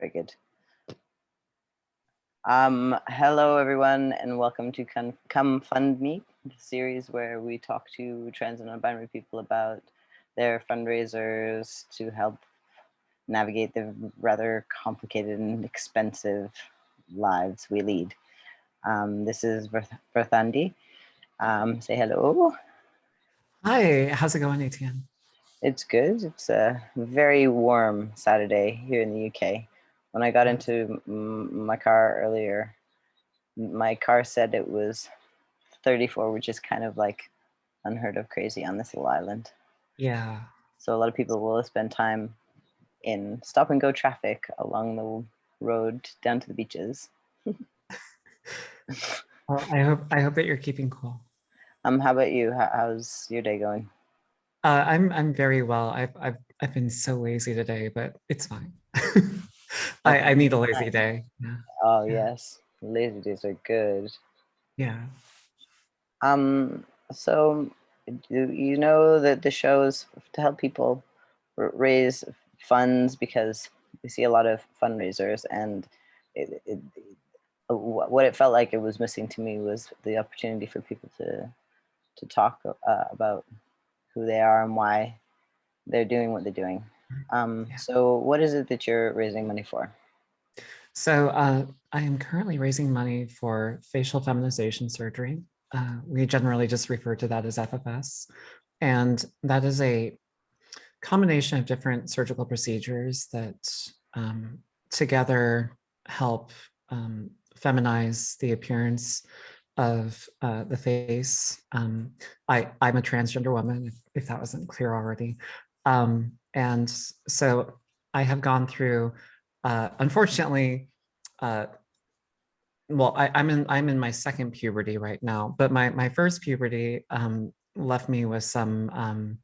Very good. Hello, everyone, and welcome to Come Fund Me, the series where we talk to trans and non-binary people about their fundraisers to help navigate the rather complicated and expensive lives we lead. This is Vyrthandi. Say hello. Hi, how's it going, Etienne? It's good. It's a very warm Saturday here in the UK. When I got into my car earlier, my car said it was 34, which is kind of like unheard of crazy on this little island. Yeah. So a lot of people will spend time in stop and go traffic along the road down to the beaches. Well, I hope that you're keeping cool. How about you? How's your day going? I'm very well. I've been so lazy today, but it's fine. Okay. I need a lazy day. Yeah. Oh Yeah. yes, lazy days are good. Yeah. So you know that the show is to help people raise funds because we see a lot of fundraisers, and what it felt like it was missing to me was the opportunity for people to talk about who they are and why they're doing what they're doing. Yeah. So what is it that you're raising money for? So I am currently raising money for facial feminization surgery. We generally just refer to that as FFS. And that is a combination of different surgical procedures that together help feminize the appearance of the face. I'm a transgender woman, if that wasn't clear already. And so I have gone through, unfortunately, well, I'm in my second puberty right now, but my first puberty left me with some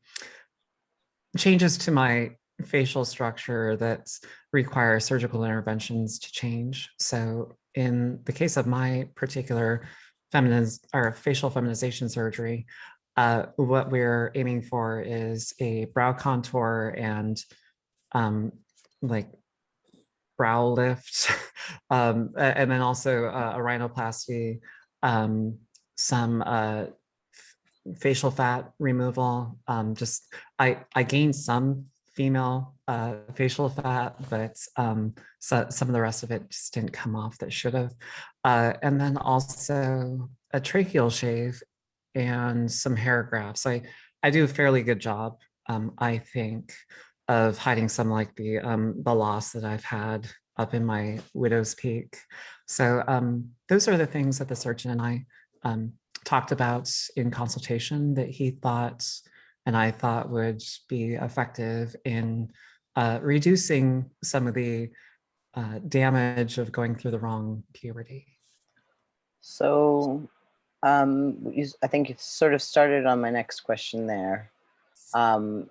changes to my facial structure that require surgical interventions to change. So in the case of my particular facial feminization surgery, what we're aiming for is a brow contour and um, like brow lift, and then also a rhinoplasty, some facial fat removal. Just I gained some female facial fat, but so some of the rest of it just didn't come off that should have. And then also a tracheal shave and some hair grafts. I do a fairly good job, I think, of hiding some like the loss that I've had up in my widow's peak. So those are the things that the surgeon and I talked about in consultation that he thought and I thought would be effective in reducing some of the damage of going through the wrong puberty. So I think you've sort of started on my next question there. In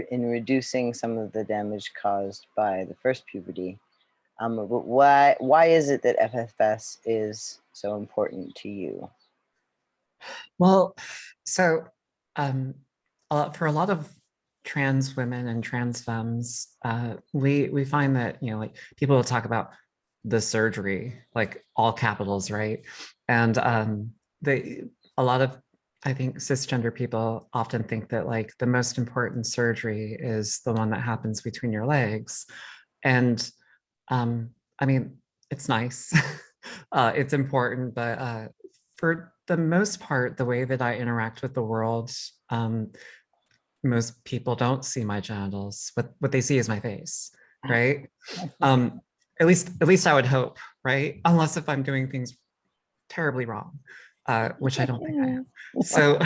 reducing some of the damage caused by the first puberty, but why is it that FFS is so important to you? Well, so for a lot of trans women and trans femmes, we find that like people will talk about the surgery, like all capitals, right? And they a lot of I think cisgender people often think that like the most important surgery is the one that happens between your legs, and I mean it's nice, it's important, but for the most part, the way that I interact with the world, most people don't see my genitals. What they see is my face, right? Um, at least I would hope, right? Unless if I'm doing things terribly wrong, which I don't think I am. So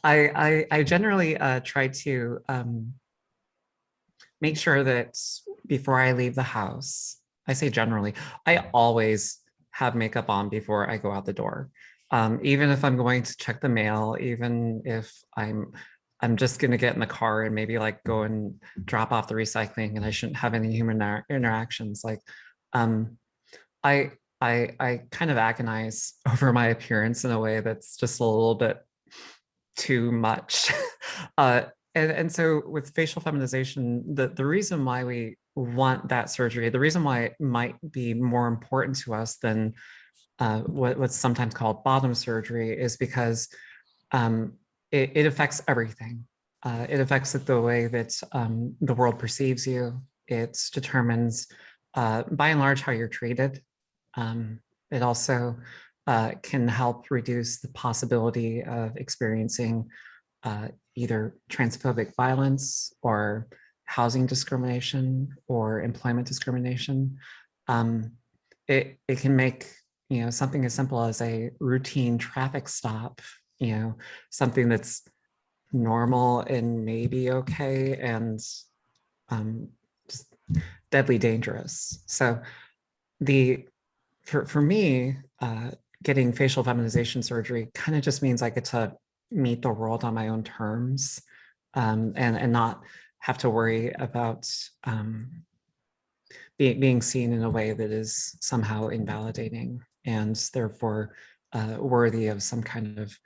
I generally try to make sure that before I leave the house, I say generally, I always have makeup on before I go out the door. Even if I'm going to check the mail, even if I'm just going to get in the car and maybe like go and drop off the recycling and I shouldn't have any human interactions. Like um, I kind of agonize over my appearance in a way that's just a little bit too much. uh, and so with facial feminization, the reason why we want that surgery, the reason why it might be more important to us than what's sometimes called bottom surgery is because it affects everything. It affects the way that the world perceives you. It determines, by and large, how you're treated. It also can help reduce the possibility of experiencing either transphobic violence or housing discrimination or employment discrimination. Um, it can make something as simple as a routine traffic stop, something that's normal and maybe okay and just deadly dangerous. So the for me, getting facial feminization surgery kind of just means I get to meet the world on my own terms, and not have to worry about being seen in a way that is somehow invalidating and therefore worthy of some kind of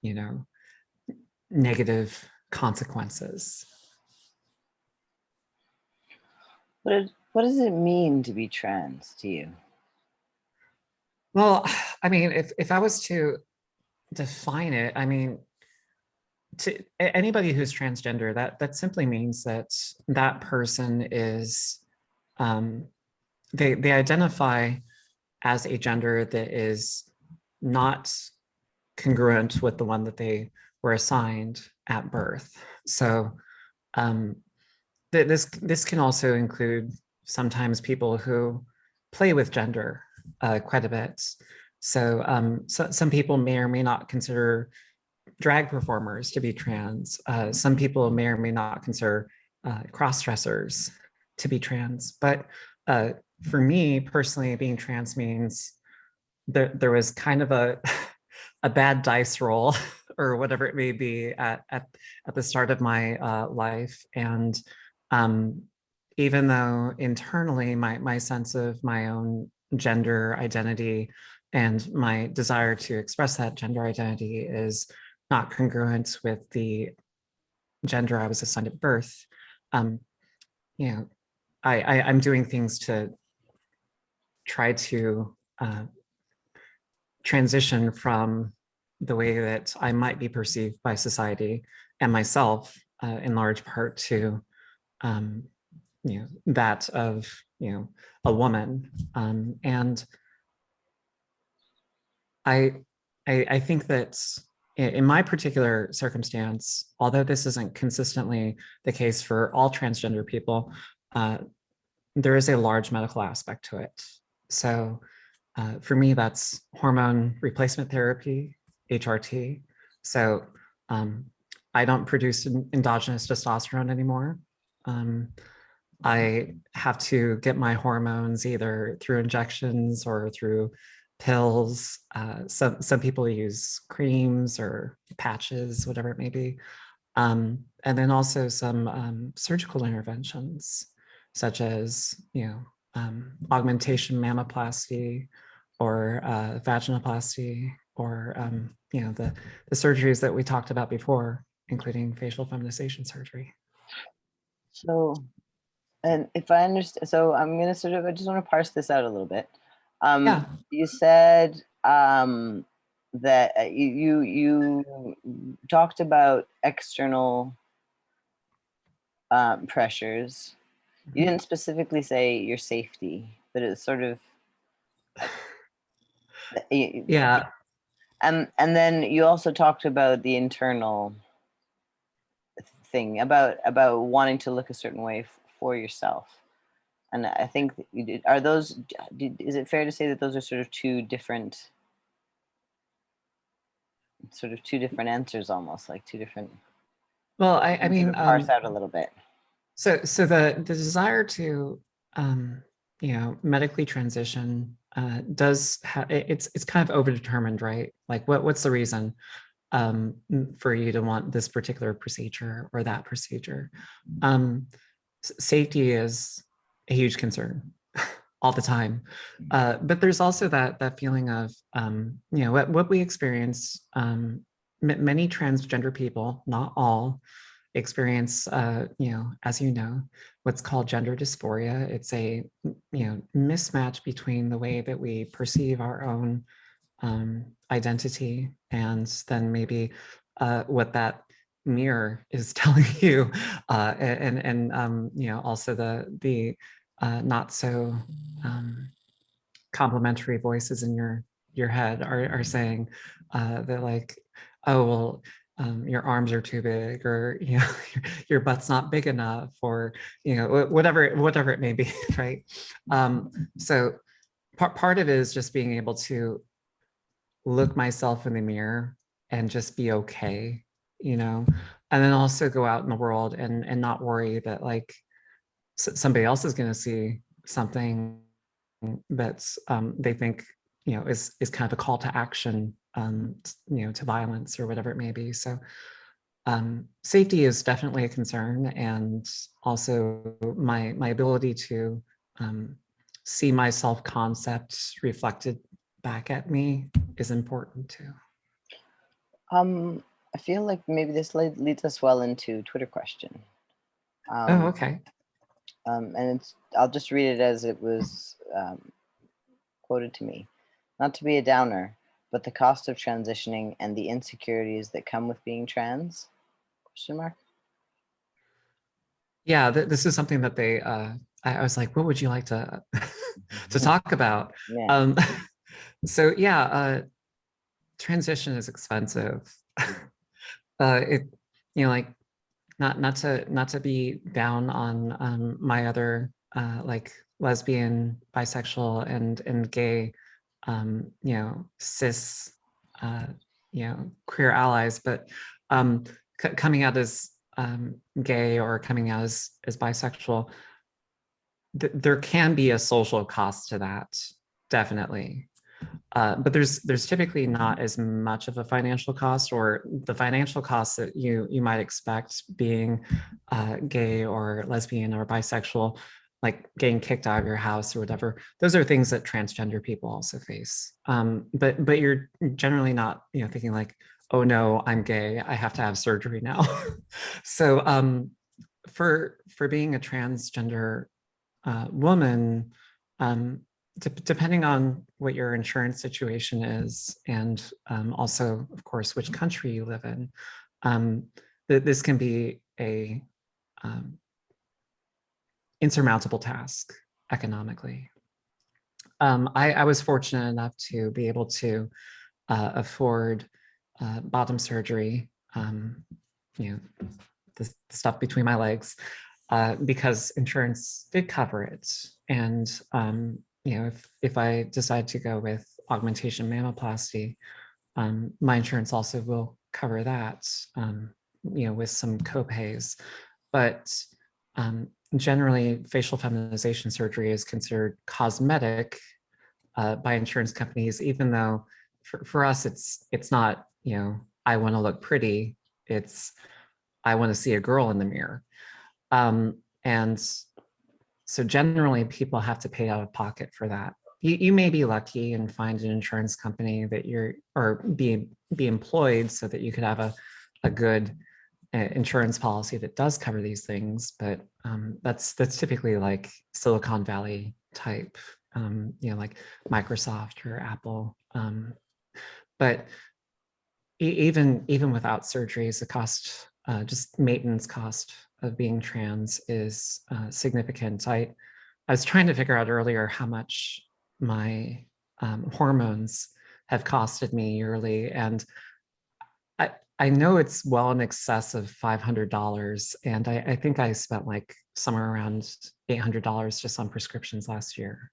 you know negative consequences. What does it mean to be trans to you? Well, I mean, if I was to define it, I mean, to anybody who's transgender, that simply means that that person is they identify as a gender that is not congruent with the one that they were assigned at birth. So um, this can also include sometimes people who play with gender quite a bit. So, some people may or may not consider drag performers to be trans. Some people may or may not consider cross-dressers to be trans. But for me personally, being trans means there was kind of a a bad dice roll or whatever it may be at the start of my life. And um, even though internally my sense of my own gender identity and my desire to express that gender identity is not congruent with the gender I was assigned at birth, um, you know, I'm doing things to try to transition from the way that I might be perceived by society and myself, in large part, to um, that of a woman, and I, I think that in my particular circumstance, although this isn't consistently the case for all transgender people, uh, there is a large medical aspect to it. So for me, that's hormone replacement therapy, HRT. So I don't produce endogenous testosterone anymore. Um, I have to get my hormones either through injections or through pills. Some people use creams or patches, whatever it may be. And then also some surgical interventions, such as augmentation mammoplasty or vaginoplasty, or the surgeries that we talked about before, including facial feminization surgery. So, and if I understand, so I'm going to sort of, I just want to parse this out a little bit. Yeah. You said that you talked about external pressures. You didn't specifically say your safety, but it's sort of Yeah. And then you also talked about the internal thing about wanting to look a certain way for yourself. And I think you did, are those, is it fair to say that those are sort of two different answers, almost like two different, Well, I mean, parse out a little bit. so the desire to medically transition does have it's kind of overdetermined, right? Like what's the reason for you to want this particular procedure or that procedure? Safety is a huge concern all the time, but there's also that feeling of what we experience many transgender people, not all, experience, as you know, what's called gender dysphoria. It's a, mismatch between the way that we perceive our own identity and then maybe what that mirror is telling you, also the not so complimentary voices in your head are saying that, like, oh well, your arms are too big, or your butt's not big enough, or whatever it may be, right? So part of it is just being able to look myself in the mirror and just be okay, and then also go out in the world and not worry that, like, somebody else is going to see something that's they think is kind of a call to action, to violence or whatever it may be. So safety is definitely a concern, and also my ability to see my self-concept reflected back at me is important too. I feel like maybe this leads us well into Twitter question. Oh, okay. And I'll just read it as it was quoted to me. Not to be a downer, but the cost of transitioning and the insecurities that come with being trans? Question mark. Yeah, this is something that they. I was like, what would you like to to talk about? Yeah. So yeah, transition is expensive. It, like, not to be down on my other like lesbian, bisexual, and gay, cis, queer allies, but coming out as gay or coming out as bisexual, there can be a social cost to that, definitely. But there's typically not as much of a financial cost, or the financial costs that you might expect being gay or lesbian or bisexual, like getting kicked out of your house or whatever. Those are things that transgender people also face. But you're generally not thinking like, oh no, I'm gay, I have to have surgery now. So for being a transgender woman, depending on what your insurance situation is, and also, of course, which country you live in, this can be a um, insurmountable task economically. I was fortunate enough to be able to afford bottom surgery, the stuff between my legs, because insurance did cover it. And if I decide to go with augmentation mammoplasty, my insurance also will cover that, with some copays. But generally, facial feminization surgery is considered cosmetic by insurance companies, even though for us it's not, I want to look pretty. It's, I want to see a girl in the mirror. And so generally people have to pay out of pocket for that. You may be lucky and find an insurance company that or be employed so that you could have a good insurance policy that does cover these things. But that's typically like Silicon Valley type, like Microsoft or Apple. But even without surgeries, the cost, just maintenance cost of being trans is significant. I was trying to figure out earlier how much my hormones have costed me yearly, and I know it's well in excess of $500, and I think I spent like somewhere around $800 just on prescriptions last year.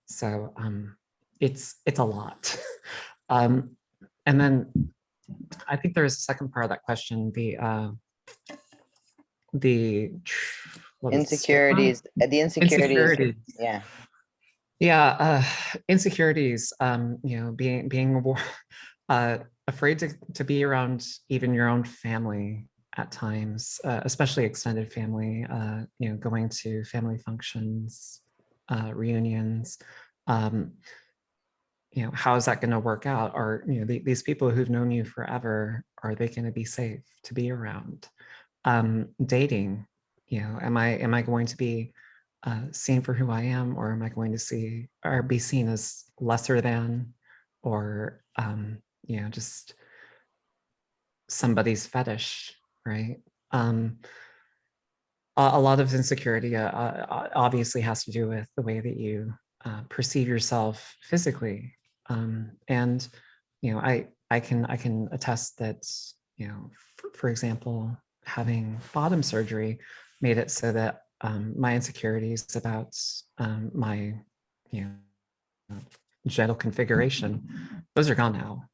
So it's a lot. And then I think there's a second part of that question, the what was it, Insecurities. The insecurities. insecurities. Yeah. Yeah, insecurities. Being afraid to be around even your own family at times, especially extended family. Going to family functions, reunions. how is that going to work out? Are, these people who've known you forever, are they going to be safe to be around? Dating, am I going to be seen for who I am, or am I going to be seen as lesser than, or just somebody's fetish, right? Um, a lot of insecurity obviously has to do with the way that you perceive yourself physically, and I can attest that, for example, having bottom surgery made it so that my insecurities about my you know genital configuration, those are gone now.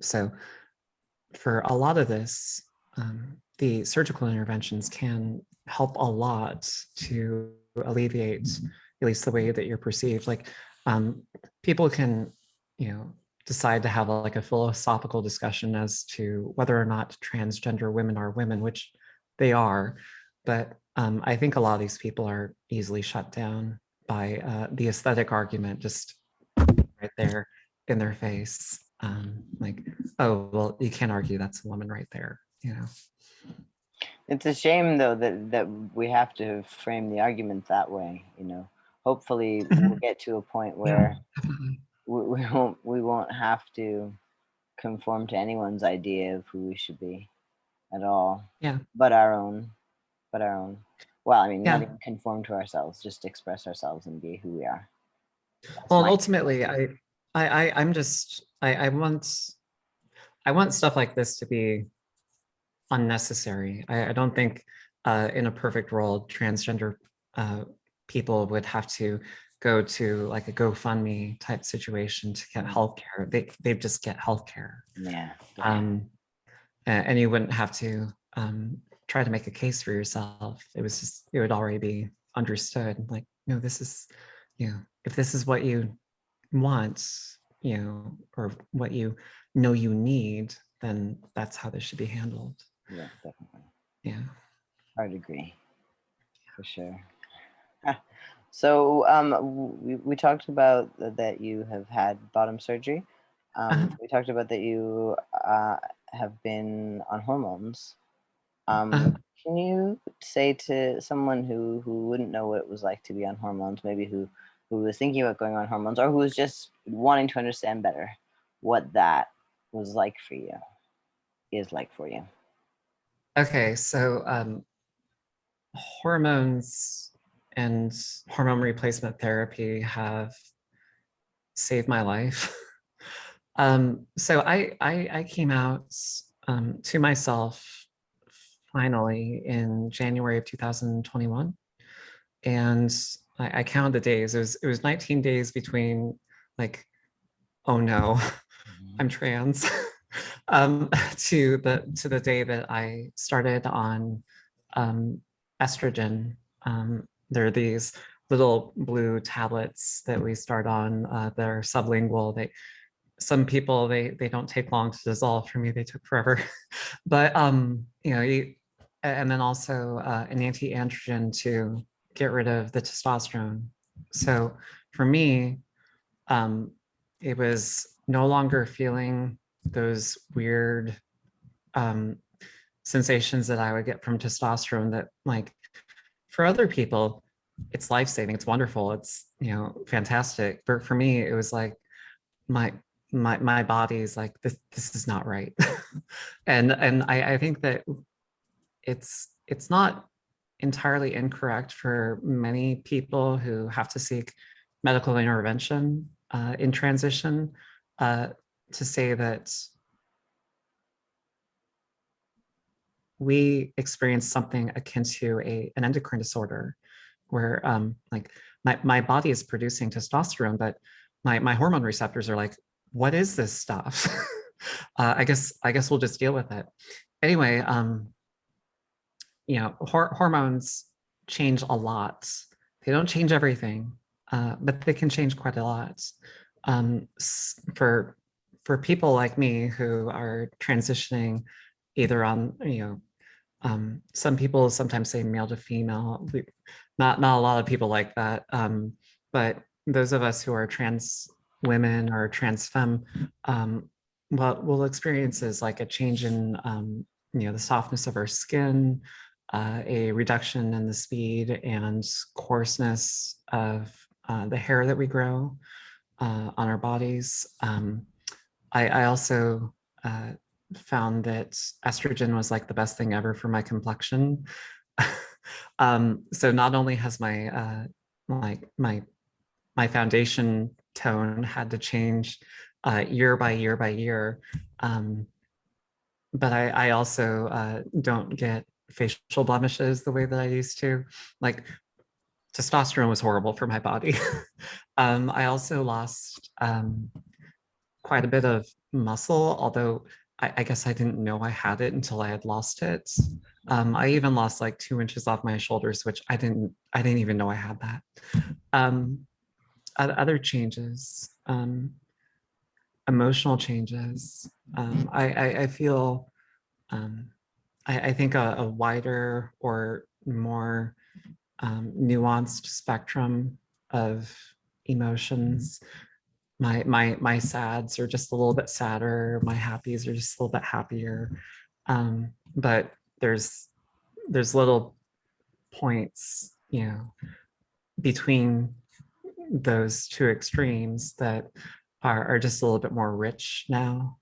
So for a lot of this, the surgical interventions can help a lot to alleviate at least the way that you're perceived. Like, people can, decide to have like a philosophical discussion as to whether or not transgender women are women, which they are. But I think a lot of these people are easily shut down by the aesthetic argument just right there in their face. Like, oh, well, you can't argue that's a woman right there, It's a shame though that we have to frame the argument that way. Hopefully we'll get to a point where we won't have to conform to anyone's idea of who we should be at all. Yeah. But our own. Well, I mean, not Yeah. even conform to ourselves, just express ourselves and be who we are. That's Well, and my ultimately, I want stuff like this to be unnecessary. I don't think in a perfect world, transgender people would have to go to like a GoFundMe type situation to get healthcare. They just get healthcare. Yeah. And you wouldn't have to try to make a case for yourself. It would already be understood. Like, this is, if this is what you want, or what you need, then that's how this should be handled. Yeah, definitely. Yeah. I would agree, for sure. So we talked about that you have had bottom surgery. We talked about that you have been on hormones. Can you say to someone who wouldn't know what it was like to be on hormones, maybe who was thinking about going on hormones, or who was just wanting to understand better what that was like for you, is like for you? Okay, so hormones and hormone replacement therapy have saved my life. So I came out to myself finally in January of 2021, and I counted the days. It was 19 days between, like, oh no, I'm trans, to the day that I started on estrogen. There are these little blue tablets that we start on. They're sublingual. Some people, they don't take long to dissolve. For me, they took forever. But and then also an anti-androgen to get rid of the testosterone. So for me, it was no longer feeling those weird sensations that I would get from testosterone that, like, for other people, it's life-saving, it's wonderful, it's, fantastic. But for me, it was like my body's like, this is not right. and I think that it's not entirely incorrect for many people who have to seek medical intervention in transition, to say that we experience something akin to an endocrine disorder, where like my body is producing testosterone, but my hormone receptors are like, what is this stuff? I guess we'll just deal with it. Anyway, hormones change a lot. They don't change everything, but they can change quite a lot. For people like me who are transitioning either on, some people sometimes say male to female. Not a lot of people like that. But those of us who are women or trans femme, what we'll experience is like a change in the softness of our skin, a reduction in the speed and coarseness of the hair that we grow on our bodies. I also found that estrogen was like the best thing ever for my complexion. So not only has like my foundation tone had to change year by year by year, but I also don't get facial blemishes the way that I used to. Like testosterone was horrible for my body. I also lost quite a bit of muscle, although I guess I didn't know I had it until I had lost it. I even lost like 2 inches off my shoulders, which I didn't even know I had that. Other changes, emotional changes. I feel, I think a wider or more nuanced spectrum of emotions. My sads are just a little bit sadder. My happies are just a little bit happier. But there's little points, between those two extremes that are just a little bit more rich now.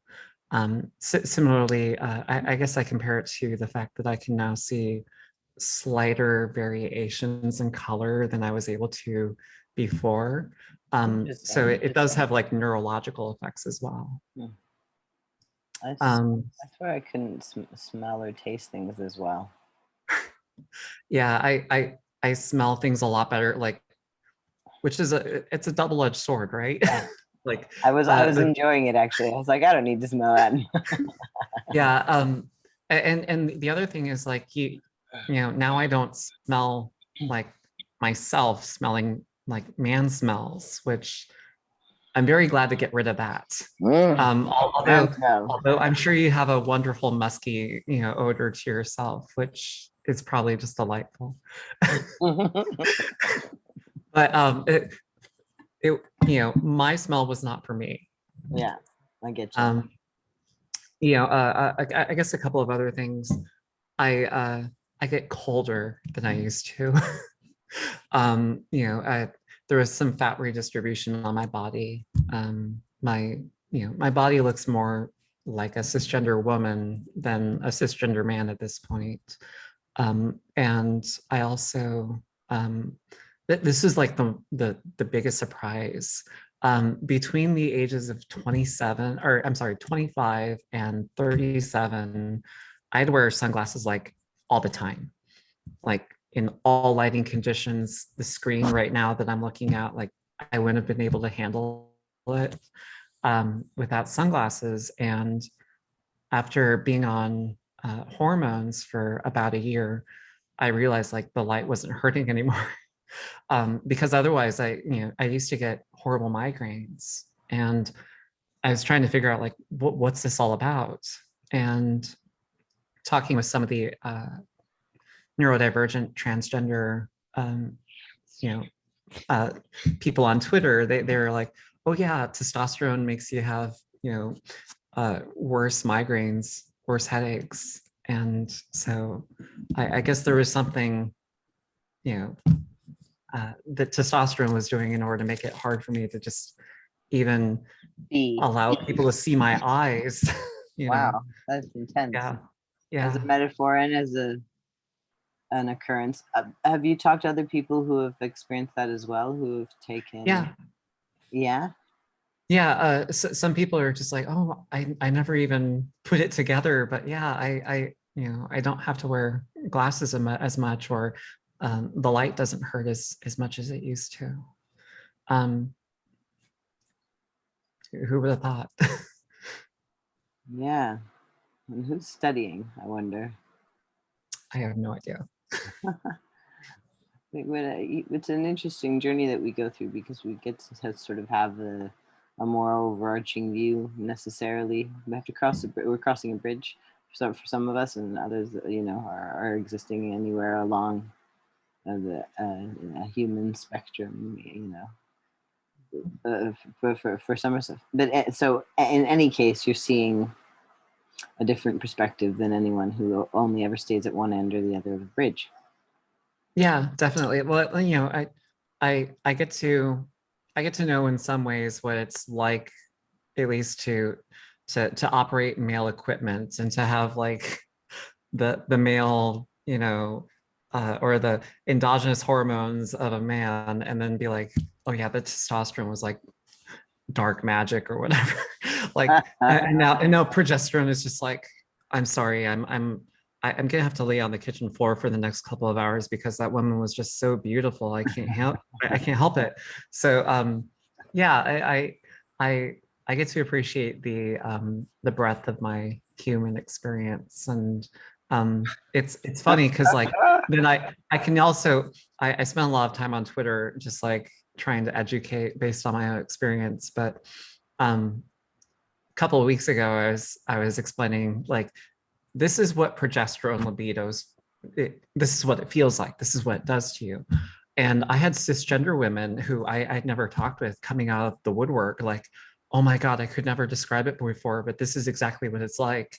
Similarly, I guess I compare it to the fact that I can now see slighter variations in color than I was able to before. So it does have like neurological effects as well. I swear I couldn't smell or taste things as well. Yeah, I smell things a lot better, like, which is it's a double-edged sword, right? Like I was enjoying it actually. I was like, I don't need to smell that. Yeah, and the other thing is like now I don't smell like myself smelling like man smells, which I'm very glad to get rid of that. Although I'm sure you have a wonderful musky odor to yourself, which is probably just delightful. But my smell was not for me. Yeah, I get you. I guess a couple of other things. I get colder than I used to. There was some fat redistribution on my body. My body looks more like a cisgender woman than a cisgender man at this point. And I also this is like the biggest surprise. Between the ages of 27, or I'm sorry, 25 and 37, I'd wear sunglasses like all the time, like in all lighting conditions. The screen right now that I'm looking at, like I wouldn't have been able to handle it without sunglasses. And after being on hormones for about a year, I realized like the light wasn't hurting anymore. Because otherwise I used to get horrible migraines, and I was trying to figure out like what's this all about. And talking with some of the neurodivergent transgender you know people on Twitter, they're like, oh yeah, testosterone makes you have worse migraines, worse headaches. And so I guess there was something that testosterone was doing in order to make it hard for me to just even allow people to see my eyes. Wow, that's intense. Yeah. As a metaphor and as an occurrence. Have you talked to other people who have experienced that as well, who have taken? Yeah. Some people are just like, oh, I never even put it together, but yeah, I don't have to wear glasses as much, or the light doesn't hurt as much as it used to. Who would have thought? Yeah. And who's studying, I wonder? I have no idea. It's an interesting journey that we go through, because we get to sort of have a more overarching view necessarily. We have to we're crossing a bridge for some of us, and others, are existing anywhere along the human spectrum, for some stuff. But so in any case, you're seeing a different perspective than anyone who only ever stays at one end or the other of the bridge. Yeah, definitely. Well, you know, I get to know in some ways what it's like, at least to operate male equipment and to have like the male, you know, or the endogenous hormones of a man, and then be like, oh yeah, the testosterone was like dark magic or whatever. Like, and now progesterone is just like, I'm sorry, I'm gonna have to lay on the kitchen floor for the next couple of hours because that woman was just so beautiful. I can't help it. So yeah, I get to appreciate the breadth of my human experience. And it's funny because like then I can also I spend a lot of time on Twitter just like trying to educate based on my own experience. But a couple of weeks ago, I was explaining like this is what progesterone libidos. This is what it feels like. This is what it does to you. And I had cisgender women who I'd never talked with coming out of the woodwork, like, oh my God, I could never describe it before, but this is exactly what it's like.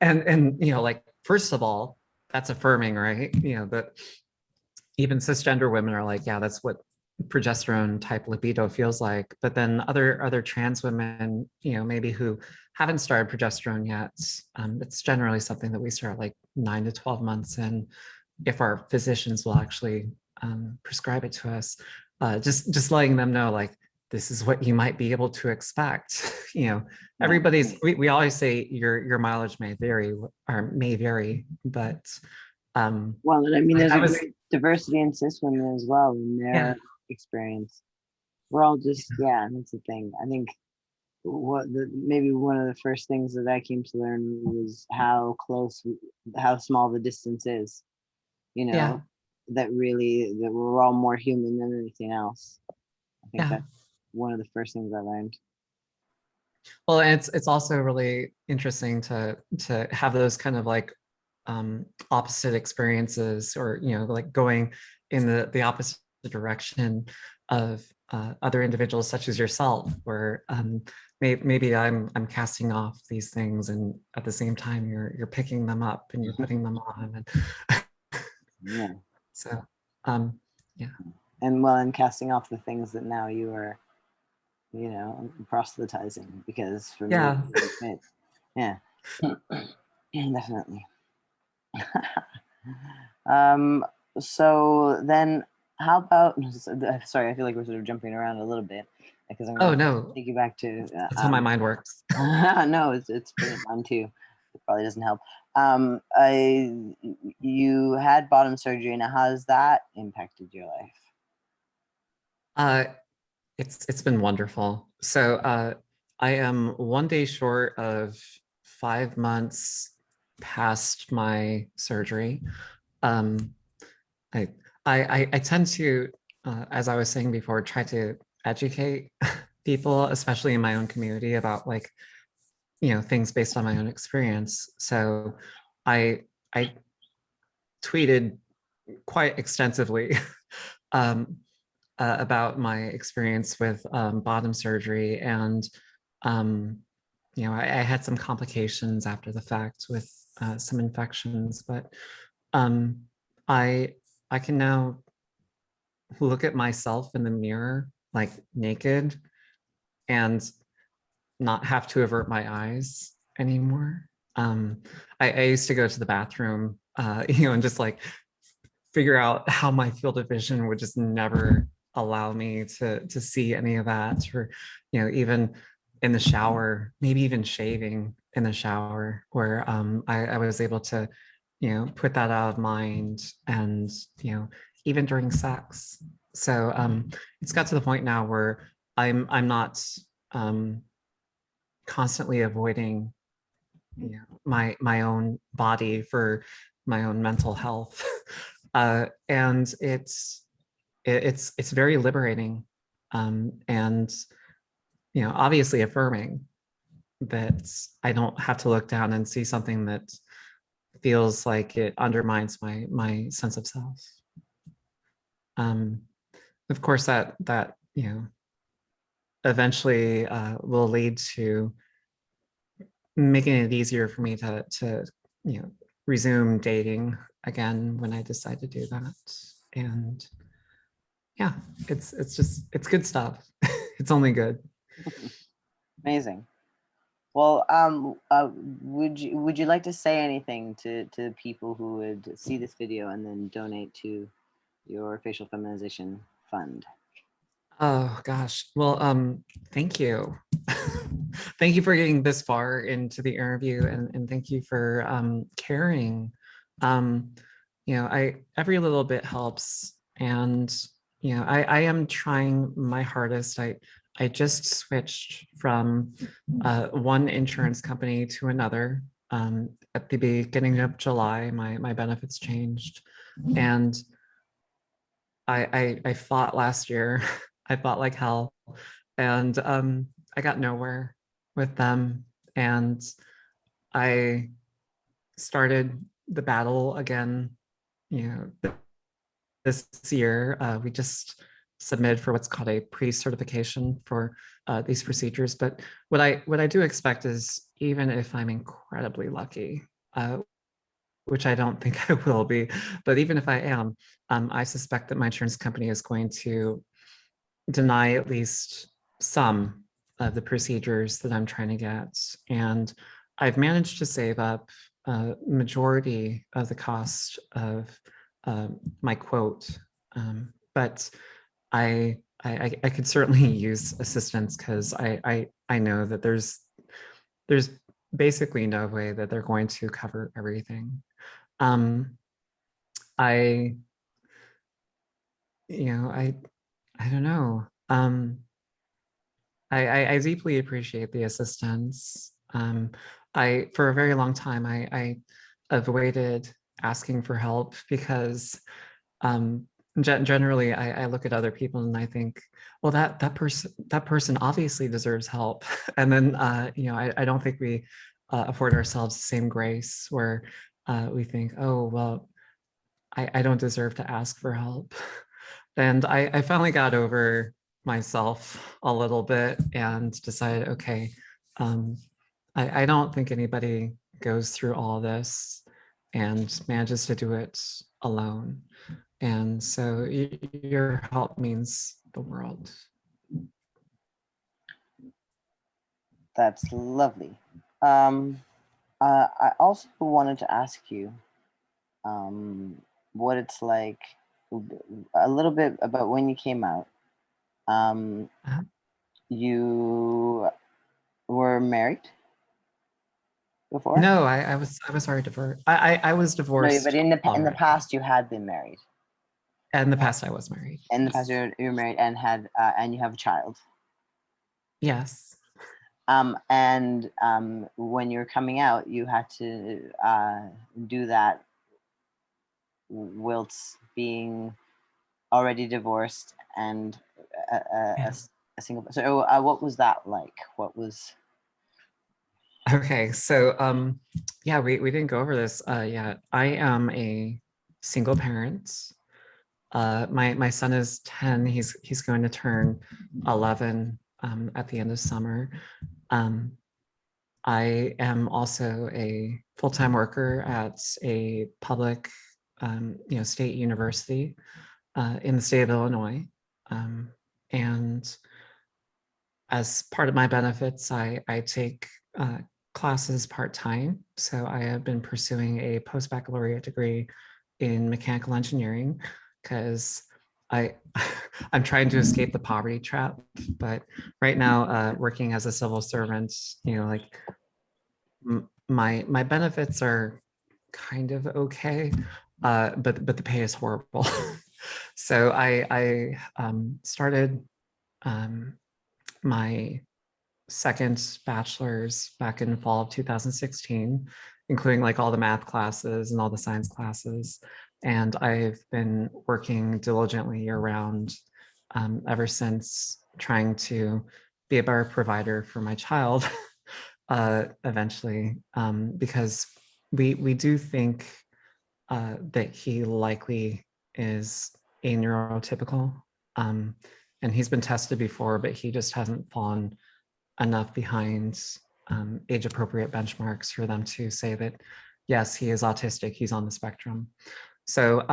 And you know, like, first of all, that's affirming, right? You know, that even cisgender women are like, yeah, that's what progesterone type libido feels like. But then other trans women, you know, maybe who haven't started progesterone yet, it's generally something that we start like 9 to 12 months in, if our physicians will actually prescribe it to us. Just letting them know, like, this is what you might be able to expect. You know, everybody's we always say your mileage may vary, but well, and I mean, there's I a was great diversity in cis women as well in yeah. their experience. We're all just, yeah, that's the thing. I think maybe one of the first things that I came to learn was how small the distance is, you Yeah, know, that we're all more human than anything else. I think yeah. that's one of the first things I learned. Well, and it's also really interesting to have those kind of like opposite experiences, or you know, like going in the opposite direction of other individuals such as yourself, where maybe I'm casting off these things, and at the same time you're picking them up and you're putting them on, and Yeah. so um, yeah, And casting off the things that now you are, proselytizing, because for me, yeah. it, yeah, definitely. um, so then how about, sorry, I feel like we're sort of jumping around a little bit because I'm going Oh to no, take you back to, that's how my mind works. no, it's brilliant, mine too. It probably doesn't help. You had bottom surgery. Now, how has that impacted your life? Uh, it's been wonderful. So I am one day short of 5 months past my surgery. Um, I, I tend to, as I was saying before, try to educate people, especially in my own community, about like, you know, things based on my own experience. So I I tweeted quite extensively um, about my experience with bottom surgery, and you know, I had some complications after the fact with some infections, but um, I I can now look at myself in the mirror like naked and not have to avert my eyes anymore. I used to go to the bathroom, you know, and just like figure out how my field of vision would just never allow me to see any of that, or you know, even in the shower, maybe even shaving in the shower, where I was able to, you know, put that out of mind, and you know, even during sex. So it's got to the point now where I'm not um, constantly avoiding, you know, my own body for my own mental health. And it's very liberating, and you know, obviously affirming that I don't have to look down and see something that feels like it undermines my sense of self. Um, of course, that you know, eventually will lead to making it easier for me to resume dating again when I decide to do that. And yeah, it's good stuff. It's only good. Amazing. Well, would you like to say anything to people who would see this video and then donate to your facial feminization fund? Oh gosh. Well, thank you. Thank you for getting this far into the interview, and thank you for caring. Um, I every little bit helps, and I am trying my hardest. I just switched from one insurance company to another. At the beginning of July, my benefits changed, and I fought last year. I fought like hell, and I got nowhere with them. And I started the battle again. This year we just submitted for what's called a pre-certification for these procedures. But what I do expect is, even if I'm incredibly lucky, which I don't think I will be, but even if I am, I suspect that my insurance company is going to deny at least some of the procedures that I'm trying to get. And I've managed to save up a majority of the cost of my quote. But I could certainly use assistance, because I know that there's basically no way that they're going to cover everything. Um, I I don't know. I deeply appreciate the assistance. I for a very long time I avoided asking for help, because um, generally I look at other people and I think, well, that person obviously deserves help. And then I don't think we afford ourselves the same grace, where we think, oh well, I don't deserve to ask for help. And I finally got over myself a little bit and decided, okay, um, I don't think anybody goes through all this and manages to do it alone. And so your help means the world. That's lovely. I also wanted to ask you what it's like, a little bit about when you came out. Uh, You were married before? No, I was already divorced. I was No, but divorced in the already. past you had been married. In the past, I was married. In the past Yes. you were married and had and you have a child. Yes. And when you're coming out, you had to do that whilst being already divorced and a, a, a Yeah. s- a single. So, what was that like? What was? Okay, so yeah, we didn't go over this yet. I am a single parent. My son is 10. He's going to turn 11 at the end of summer. Um, I am also a full-time worker at a public state university in the state of Illinois. Um, and as part of my benefits, I take classes part-time. So I have been pursuing a post-baccalaureate degree in mechanical engineering, because I I'm trying to escape the poverty trap. But right now, working as a civil servant, like my benefits are kind of okay, but the pay is horrible. So I started um, my second bachelor's back in fall of 2016, including like all the math classes and all the science classes. And I've been working diligently year round ever since, trying to be a better provider for my child eventually, because we do think that he likely is a neurotypical. Um, and he's been tested before, but he just hasn't fallen enough behind age appropriate benchmarks for them to say that, yes, he is autistic, he's on the spectrum. So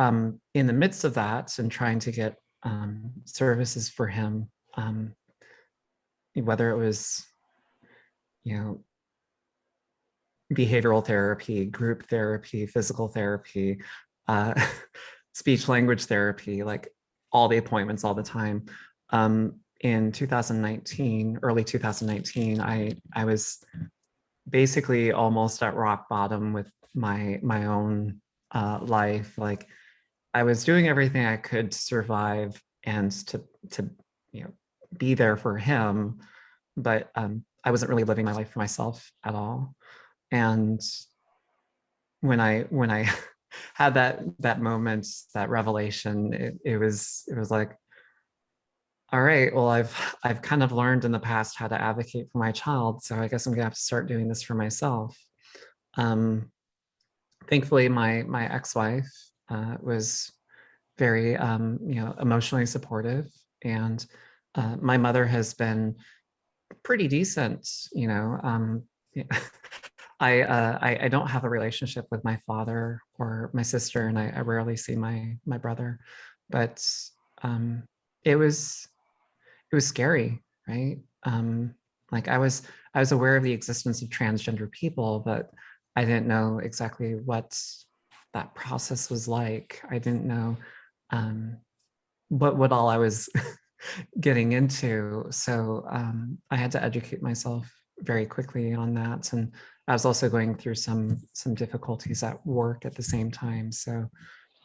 in the midst of that and trying to get services for him, whether it was, behavioral therapy, group therapy, physical therapy, uh, speech language therapy, like all the appointments all the time. In 2019, early 2019, I was basically almost at rock bottom with my own life. Like I was doing everything I could to survive and to be there for him, but I wasn't really living my life for myself at all. And when I had that moment, that revelation, it was like, all right, well, I've kind of learned in the past how to advocate for my child, so I guess I'm gonna have to start doing this for myself. Thankfully, my ex-wife was very emotionally supportive, and my mother has been pretty decent. I don't have a relationship with my father or my sister, and I rarely see my brother, but it was scary, right? Like I was aware of the existence of transgender people, but I didn't know exactly what that process was like. I didn't know what all I was getting into. So I had to educate myself very quickly on that, and I was also going through some difficulties at work at the same time. So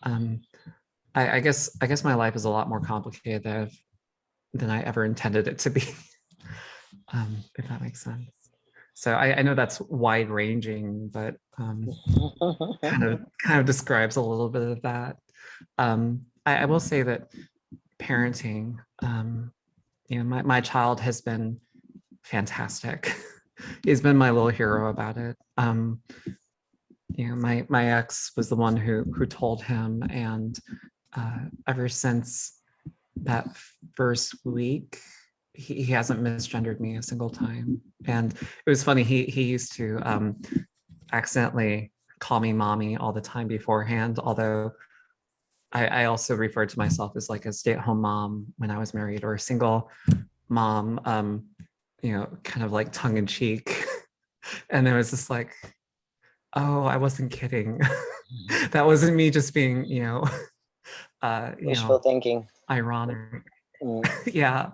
I guess my life is a lot more complicated than I ever intended it to be, if that makes sense. So I know that's wide ranging, but kind of describes a little bit of that. I will say that parenting, my child has been fantastic. He's been my little hero about it. My ex was the one who told him, and ever since that first week, he hasn't misgendered me a single time. And it was funny, he used to accidentally call me mommy all the time beforehand, although I also referred to myself as like a stay-at-home mom when I was married, or a single mom, kind of like tongue-in-cheek. And it was just like, oh, I wasn't kidding. That wasn't me just being, Wishful thinking. ironic. Mm. Yeah.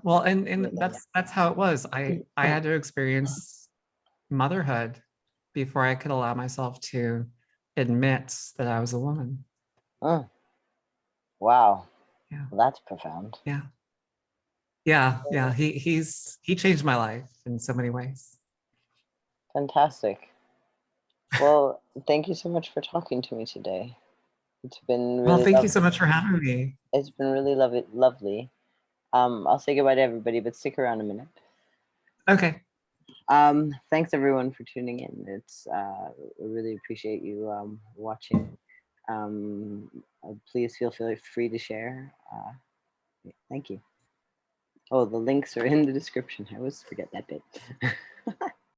Well, and that's how it was. I had to experience motherhood before I could allow myself to admit that I was a woman. Mm. Wow. Yeah. Well, that's profound. Yeah. He changed my life in so many ways. Fantastic. Well, thank you so much for talking to me today. It's been really Well, thank you lovely. so much for having me. It's been really lovely. I'll say goodbye to everybody, but stick around a minute. Okay. Thanks everyone for tuning in. It's I really appreciate you watching. Please feel free to share. Thank you. Oh, the links are in the description. I always forget that bit.